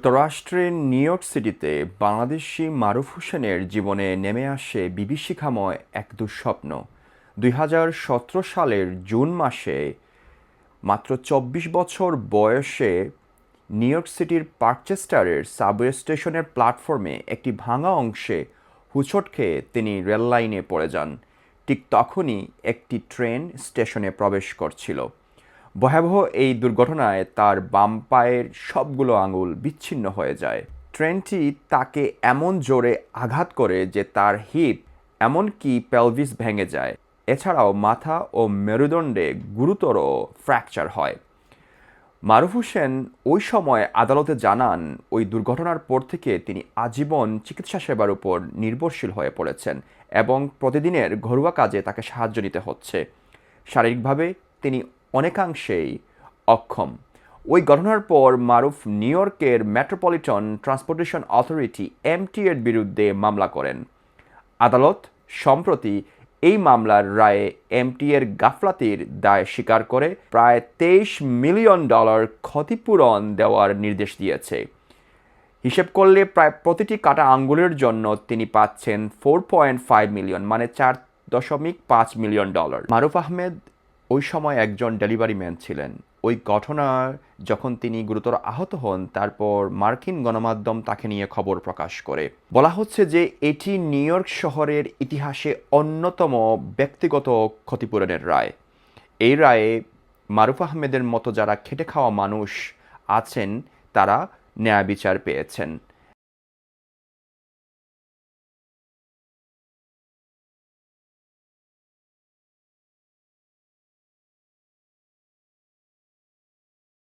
যুক্তরাষ্ট্রের new York সিটিতে বাংলাদেশি মারুফ হোসেনের জীবনে নেমে আসে বিভীষিকাময় এক দুঃস্বপ্ন। ২০১৭ সালের জুন মাসে মাত্র ২৪ বছর বয়সে নিউ ইয়র্ক সিটির পার্কচেস্টারের সাবওয়ে স্টেশনের প্ল্যাটফর্মে একটি ভাঙা অংশে হোঁচট খেয়ে তিনি রেললাইনে পড়ে যান। ঠিক তখনই একটি ট্রেন স্টেশনে প্রবেশ করছিল। ভয়াবহ এই দুর্ঘটনায় তার বাম পায়ের সবগুলো আঙুল বিচ্ছিন্ন হয়ে যায়। ট্রেনটি তাকে এমন জোরে আঘাত করে যে তার হিপ এমনকি পেলভিস ভেঙে যায়। এছাড়াও মাথা ও মেরুদণ্ডে গুরুতর ফ্র্যাকচার হয়। মারুফ হোসেন ওই সময় আদালতে জানান, ওই দুর্ঘটনার পর থেকে তিনি আজীবন চিকিৎসা সেবার উপর নির্ভরশীল হয়ে পড়েছেন এবং প্রতিদিনের ঘরোয়া কাজে তাকে সাহায্য নিতে হচ্ছে। শারীরিকভাবে তিনি অনেকাংশেই অক্ষম। ওই ঘটনার পর মারুফ নিউ ইয়র্কের মেট্রোপলিটন ট্রান্সপোর্টেশন অথরিটি এমটি এর বিরুদ্ধে মামলা করেন। আদালত সম্প্রতি এই মামলার রায়ে এমটি এর গাফলাতির দায় স্বীকার করে প্রায় $23 মিলিয়ন ক্ষতিপূরণ দেওয়ার নির্দেশ দিয়েছে। হিসেব করলে প্রায় প্রতিটি কাটা আঙ্গুলের জন্য তিনি পাচ্ছেন 4.5 মিলিয়ন, মানে $4.5 মিলিয়ন। মারুফ আহমেদ ওই সময় একজন ডেলিভারি ম্যান ছিলেন। ওই ঘটনার যখন তিনি গুরুতর আহত হন, তারপর মার্কিন গণমাধ্যম তাকে নিয়ে খবর প্রকাশ করে। বলা হচ্ছে যে এটি নিউ ইয়র্ক শহরের ইতিহাসে অন্যতম ব্যক্তিগত ক্ষতিপূরণের রায়। এই রায়ে মারুফ আহমেদের মতো যারা খেটে খাওয়া মানুষ আছেন তারা ন্যায় বিচার পেয়েছেন।